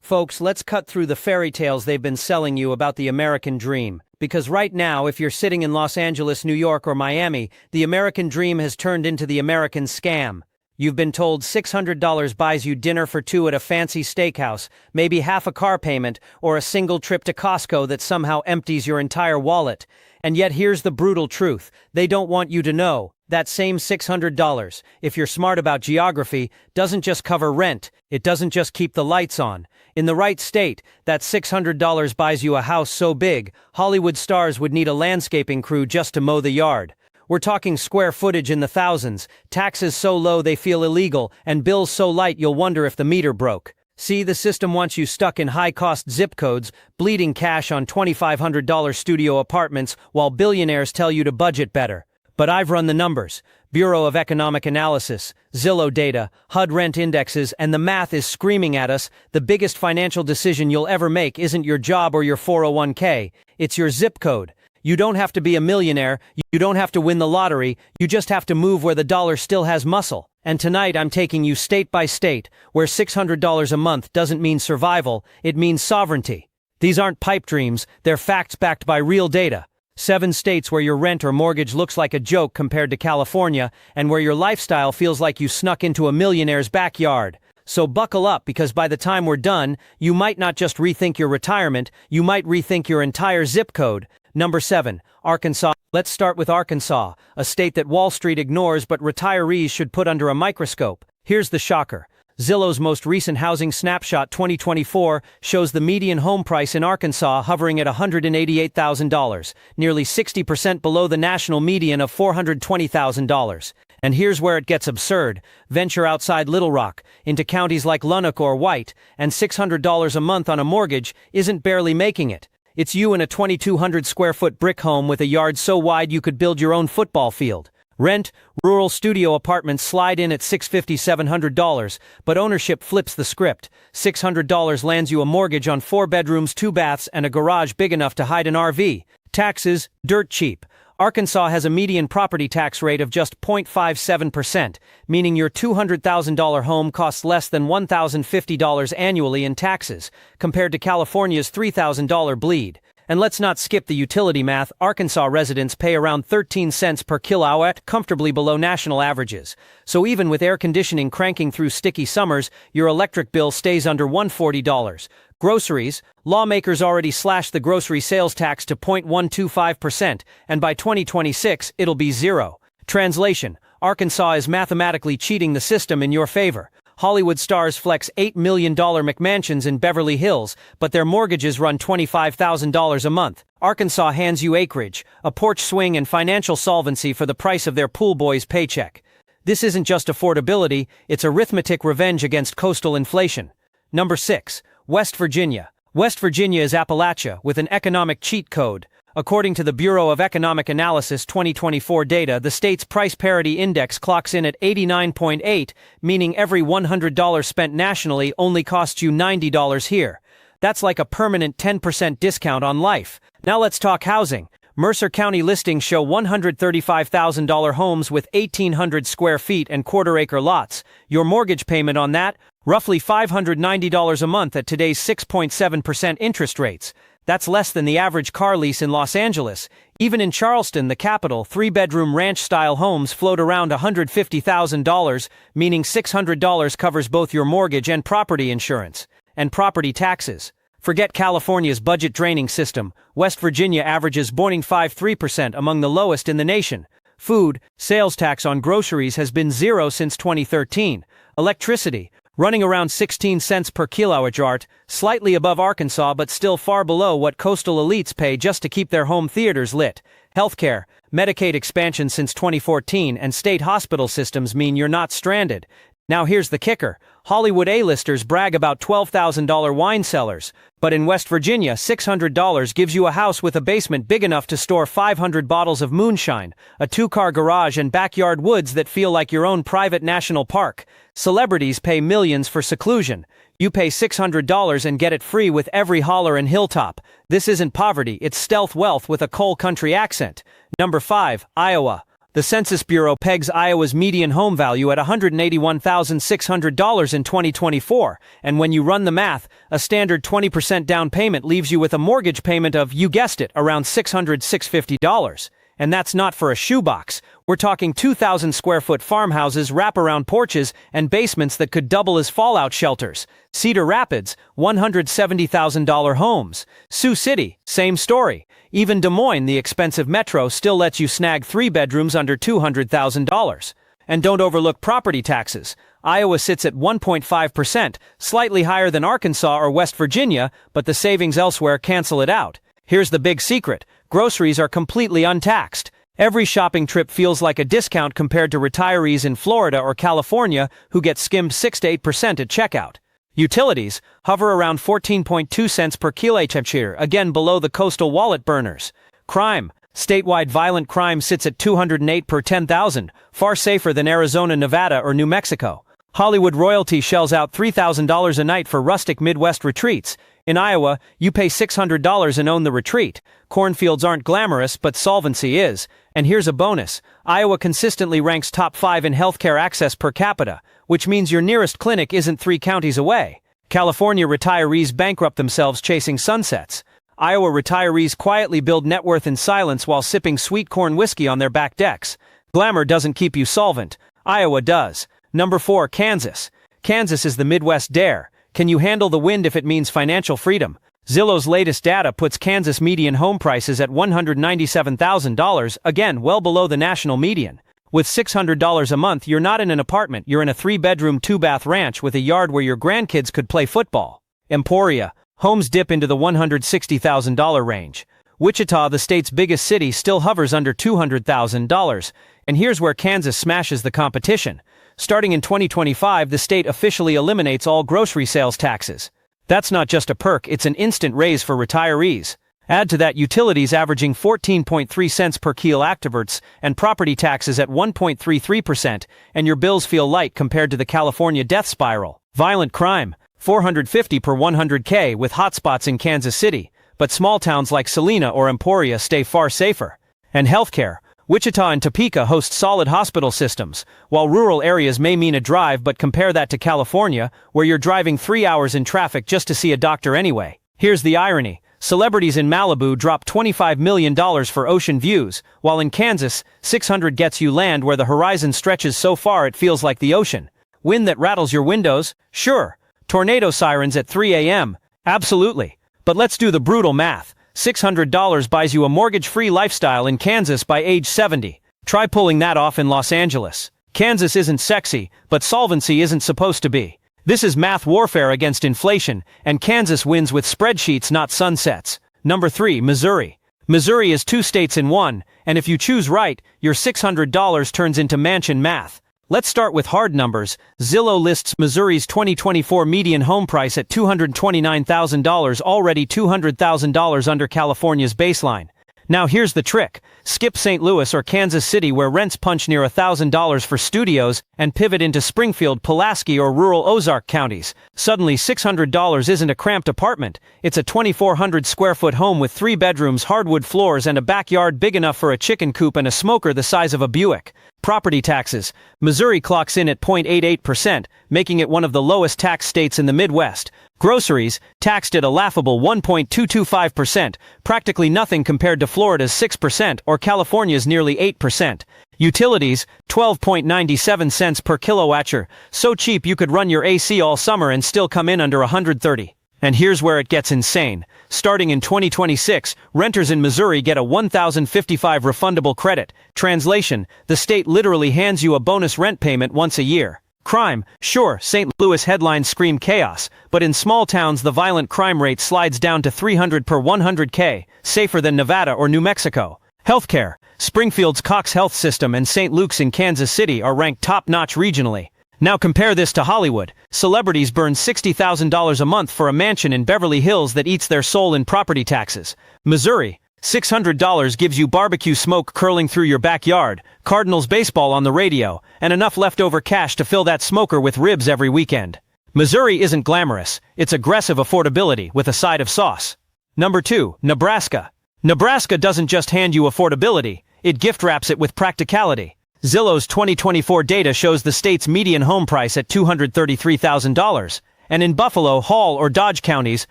Folks, let's cut through the fairy tales they've been selling you about the American dream. Because right now, if you're sitting in Los Angeles, New York, or Miami, the American dream has turned into the American scam. You've been told $600 buys you dinner for two at a fancy steakhouse, maybe half a car payment, or a single trip to Costco that somehow empties your entire wallet. And yet here's the brutal truth. They don't want you to know. That same $600, if you're smart about geography, doesn't just cover rent. It doesn't just keep the lights on. In the right state, that $600 buys you a house so big, Hollywood stars would need a landscaping crew just to mow the yard. We're talking square footage in the thousands, taxes so low they feel illegal, and bills so light you'll wonder if the meter broke. See, the system wants you stuck in high-cost zip codes, bleeding cash on $2,500 studio apartments, while billionaires tell you to budget better. But I've run the numbers. Bureau of Economic Analysis, Zillow data, HUD rent indexes, and the math is screaming at us. The biggest financial decision you'll ever make isn't your job or your 401k. It's your zip code. You don't have to be a millionaire. You don't have to win the lottery. You just have to move where the dollar still has muscle. And tonight I'm taking you state by state, where $600 a month doesn't mean survival, it means sovereignty. These aren't pipe dreams, they're facts backed by real data. 7 states where your rent or mortgage looks like a joke compared to California, and where your lifestyle feels like you snuck into a millionaire's backyard. So buckle up, because by the time we're done, you might not just rethink your retirement, you might rethink your entire zip code. Number 7, Arkansas. Let's start with Arkansas, a state that Wall Street ignores but retirees should put under a microscope. Here's the shocker. Zillow's most recent Housing Snapshot 2024 shows the median home price in Arkansas hovering at $188,000, nearly 60% below the national median of $420,000. And here's where it gets absurd. Venture outside Little Rock, into counties like Lonoke or White, and $600 a month on a mortgage isn't barely making it. It's you in a 2,200 square foot brick home with a yard so wide you could build your own football field. Rent, rural studio apartments slide in at $650–700, but ownership flips the script. $600 lands you a mortgage on 4 bedrooms, 2 baths, and a garage big enough to hide an RV. Taxes, dirt cheap. Arkansas has a median property tax rate of just 0.57%, meaning your $200,000 home costs less than $1,050 annually in taxes, compared to California's $3,000 bleed. And let's not skip the utility math. Arkansas residents pay around 13 cents per kilowatt, comfortably below national averages. So even with air conditioning cranking through sticky summers, your electric bill stays under $140. Groceries. Lawmakers already slashed the grocery sales tax to 0.125%, and by 2026, it'll be zero. Translation: Arkansas is mathematically cheating the system in your favor. Hollywood stars flex $8 million McMansions in Beverly Hills, but their mortgages run $25,000 a month. Arkansas hands you acreage, a porch swing, and financial solvency for the price of their pool boy's paycheck. This isn't just affordability, it's arithmetic revenge against coastal inflation. Number 6, West Virginia. West Virginia is Appalachia with an economic cheat code. According to the Bureau of Economic Analysis 2024 data, the state's price parity index clocks in at 89.8, meaning every $100 spent nationally only costs you $90 here. That's like a permanent 10% discount on life. Now let's talk housing. Mercer County listings show $135,000 homes with 1,800 square feet and quarter-acre lots. Your mortgage payment on that? Roughly $590 a month at today's 6.7% interest rates. That's less than the average car lease in Los Angeles. Even in Charleston, the capital, 3-bedroom ranch-style homes float around $150,000, meaning $600 covers both your mortgage and property insurance. And property taxes. Forget California's budget-draining system. West Virginia averages 0.53%, among the lowest in the nation. Food, sales tax on groceries has been zero since 2013. Electricity, running around 16 cents per kilowatt, slightly above Arkansas but still far below what coastal elites pay just to keep their home theaters lit. Healthcare, Medicaid expansion since 2014, and state hospital systems mean you're not stranded. Now here's the kicker. Hollywood A-listers brag about $12,000 wine cellars, but in West Virginia, $600 gives you a house with a basement big enough to store 500 bottles of moonshine, a 2-car garage, and backyard woods that feel like your own private national park. Celebrities pay millions for seclusion. You pay $600 and get it free with every holler and hilltop. This isn't poverty, it's stealth wealth with a coal country accent. Number 5, Iowa. The Census Bureau pegs Iowa's median home value at $181,600 in 2024, and when you run the math, a standard 20% down payment leaves you with a mortgage payment of, you guessed it, around $650. And that's not for a shoebox. We're talking 2,000 square foot farmhouses, wraparound porches, and basements that could double as fallout shelters. Cedar Rapids, $170,000 homes. Sioux City, same story. Even Des Moines, the expensive metro, still lets you snag 3 bedrooms under $200,000. And don't overlook property taxes. Iowa sits at 1.5%, slightly higher than Arkansas or West Virginia, but the savings elsewhere cancel it out. Here's the big secret. Groceries are completely untaxed. Every shopping trip feels like a discount compared to retirees in Florida or California who get skimmed 6 to 8% at checkout. Utilities hover around 14.2 cents per kilowatt-hour, again below the coastal wallet burners. Crime. Statewide violent crime sits at 208 per 10,000, far safer than Arizona, Nevada, or New Mexico. Hollywood royalty shells out $3,000 a night for rustic Midwest retreats. In Iowa, you pay $600 and own the retreat. Cornfields aren't glamorous, but solvency is. And here's a bonus. Iowa consistently ranks top 5 in healthcare access per capita, which means your nearest clinic isn't 3 counties away. California retirees bankrupt themselves chasing sunsets. Iowa retirees quietly build net worth in silence while sipping sweet corn whiskey on their back decks. Glamour doesn't keep you solvent. Iowa does. Number 4, Kansas. Kansas is the Midwest dare. Can you handle the wind if it means financial freedom? Zillow's latest data puts Kansas median home prices at $197,000, again well below the national median. With $600 a month, you're not in an apartment, you're in a 3-bedroom, 2-bath ranch with a yard where your grandkids could play football. Emporia. Homes dip into the $160,000 range. Wichita, the state's biggest city, still hovers under $200,000. And here's where Kansas smashes the competition. Starting in 2025, the state officially eliminates all grocery sales taxes. That's not just a perk, it's an instant raise for retirees. Add to that utilities averaging 14.3 cents per kilowatt-hour and property taxes at 1.33%, and your bills feel light compared to the California death spiral. Violent crime, 450 per 100K with hotspots in Kansas City, but small towns like Salina or Emporia stay far safer. And healthcare. Wichita and Topeka host solid hospital systems, while rural areas may mean a drive, but compare that to California, where you're driving 3 hours in traffic just to see a doctor anyway. Here's the irony. Celebrities in Malibu drop $25 million for ocean views, while in Kansas, $600 gets you land where the horizon stretches so far it feels like the ocean. Wind that rattles your windows? Sure. Tornado sirens at 3 a.m.? Absolutely. But let's do the brutal math. $600 buys you a mortgage-free lifestyle in Kansas by age 70. Try pulling that off in Los Angeles. Kansas isn't sexy, but solvency isn't supposed to be. This is math warfare against inflation, and Kansas wins with spreadsheets, not sunsets. Number 3, Missouri. Missouri is 2 states in one, and if you choose right, your $600 turns into mansion math. Let's start with hard numbers. Zillow lists Missouri's 2024 median home price at $229,000, already $200,000 under California's baseline. Now here's the trick. Skip St. Louis or Kansas City, where rents punch near $1,000 for studios, and pivot into Springfield, Pulaski, or rural Ozark counties. Suddenly $600 isn't a cramped apartment. It's a 2,400 square foot home with 3 bedrooms, hardwood floors, and a backyard big enough for a chicken coop and a smoker the size of a Buick. Property taxes. Missouri clocks in at 0.88%, making it one of the lowest tax states in the Midwest. Groceries, taxed at a laughable 1.225%, practically nothing compared to Florida's 6% or California's nearly 8%. Utilities, 12.97 cents per kilowatt-hour, so cheap you could run your AC all summer and still come in under $130. And here's where it gets insane. Starting in 2026, renters in Missouri get a $1,055 refundable credit. Translation, the state literally hands you a bonus rent payment once a year. Crime, sure, St. Louis headlines scream chaos, but in small towns the violent crime rate slides down to 300 per 100K, safer than Nevada or New Mexico. Healthcare, Springfield's Cox Health System and St. Luke's in Kansas City are ranked top-notch regionally. Now compare this to Hollywood. Celebrities burn $60,000 a month for a mansion in Beverly Hills that eats their soul in property taxes. Missouri, $600 gives you barbecue smoke curling through your backyard, Cardinals baseball on the radio, and enough leftover cash to fill that smoker with ribs every weekend. Missouri isn't glamorous, it's aggressive affordability with a side of sauce. Number 2, Nebraska. Nebraska doesn't just hand you affordability, it gift wraps it with practicality. Zillow's 2024 data shows the state's median home price at $233,000. And in Buffalo, Hall, or Dodge counties,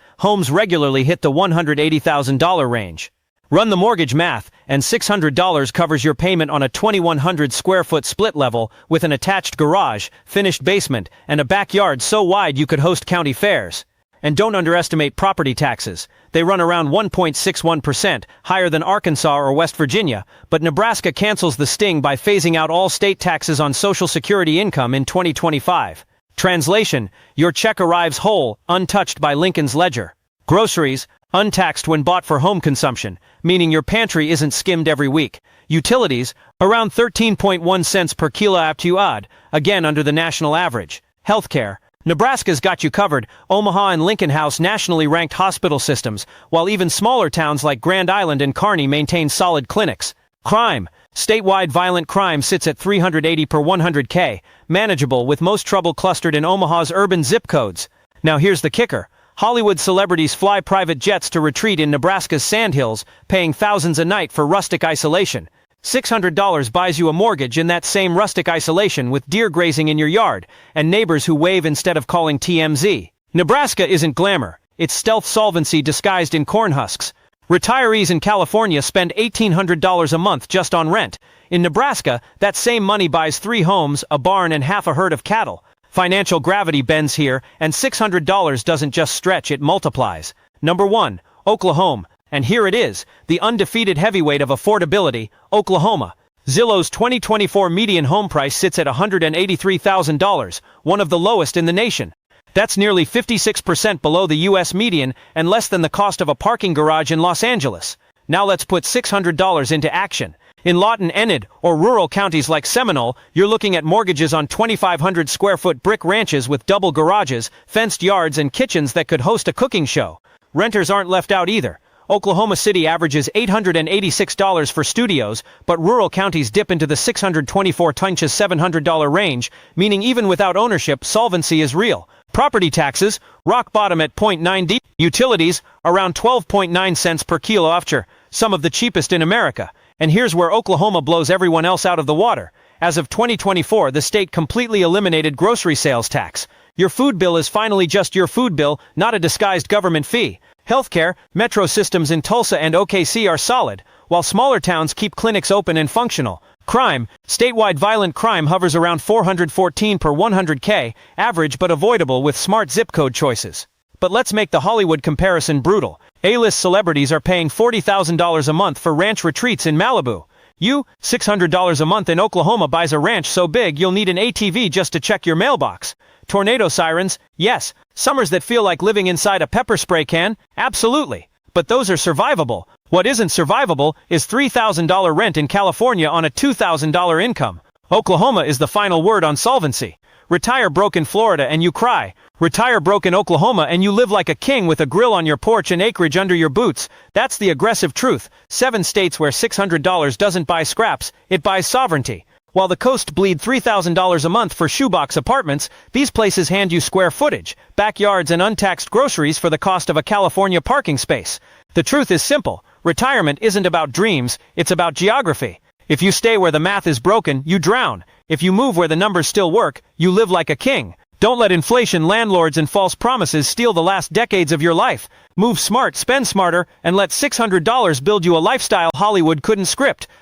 homes regularly hit the $180,000 range. Run the mortgage math, and $600 covers your payment on a 2,100 square foot split level with an attached garage, finished basement, and a backyard so wide you could host county fairs. And don't underestimate property taxes. They run around 1.61%, higher than Arkansas or West Virginia, but Nebraska cancels the sting by phasing out all state taxes on Social Security income in 2025. Translation: your check arrives whole, untouched by Lincoln's ledger. Groceries, untaxed when bought for home consumption, meaning your pantry isn't skimmed every week. Utilities, around 13.1 cents per kilowatt-hour, again under the national average. Healthcare, Nebraska's got you covered. Omaha and Lincoln house nationally ranked hospital systems, while even smaller towns like Grand Island and Kearney maintain solid clinics. Crime, statewide violent crime sits at 380 per 100K, manageable with most trouble clustered in Omaha's urban zip codes. Now here's the kicker. Hollywood celebrities fly private jets to retreat in Nebraska's sandhills, paying thousands a night for rustic isolation. $600 buys you a mortgage in that same rustic isolation with deer grazing in your yard, and neighbors who wave instead of calling TMZ. Nebraska isn't glamour, it's stealth solvency disguised in corn husks. Retirees in California spend $1,800 a month just on rent. In Nebraska, that same money buys 3 homes, a barn, and half a herd of cattle. Financial gravity bends here, and $600 doesn't just stretch, it multiplies. Number 1, Oklahoma. And here it is, the undefeated heavyweight of affordability, Oklahoma. Zillow's 2024 median home price sits at $183,000, one of the lowest in the nation. That's nearly 56% below the U.S. median and less than the cost of a parking garage in Los Angeles. Now let's put $600 into action. In Lawton, Enid, or rural counties like Seminole, you're looking at mortgages on 2,500 square foot brick ranches with double garages, fenced yards, and kitchens that could host a cooking show. Renters aren't left out either. Oklahoma City averages $886 for studios, but rural counties dip into the $624 to $700 range, meaning even without ownership, solvency is real. Property taxes, rock bottom at 0.90. Utilities, around 12.9 cents per kilowatt-hour, some of the cheapest in America. And here's where Oklahoma blows everyone else out of the water. As of 2024, the state completely eliminated grocery sales tax. Your food bill is finally just your food bill, not a disguised government fee. Healthcare, metro systems in Tulsa and OKC are solid, while smaller towns keep clinics open and functional. Crime, statewide violent crime hovers around 414 per 100K, average but avoidable with smart zip code choices. But let's make the Hollywood comparison brutal. A-list celebrities are paying $40,000 a month for ranch retreats in Malibu. $600 a month in Oklahoma buys a ranch so big you'll need an ATV just to check your mailbox. Tornado sirens, yes. Summers that feel like living inside a pepper spray can, absolutely. But those are survivable. What isn't survivable is $3,000 rent in California on a $2,000 income. Oklahoma is the final word on solvency. Retire broke in Florida and you cry. Retire broke in Oklahoma and you live like a king with a grill on your porch and acreage under your boots. That's the aggressive truth. 7 states where $600 doesn't buy scraps, it buys sovereignty. While the coast bleed $3,000 a month for shoebox apartments, these places hand you square footage, backyards, and untaxed groceries for the cost of a California parking space. The truth is simple. Retirement isn't about dreams, it's about geography. If you stay where the math is broken, you drown. If you move where the numbers still work, you live like a king. Don't let inflation, landlords, and false promises steal the last decades of your life. Move smart, spend smarter, and let $600 build you a lifestyle Hollywood couldn't script.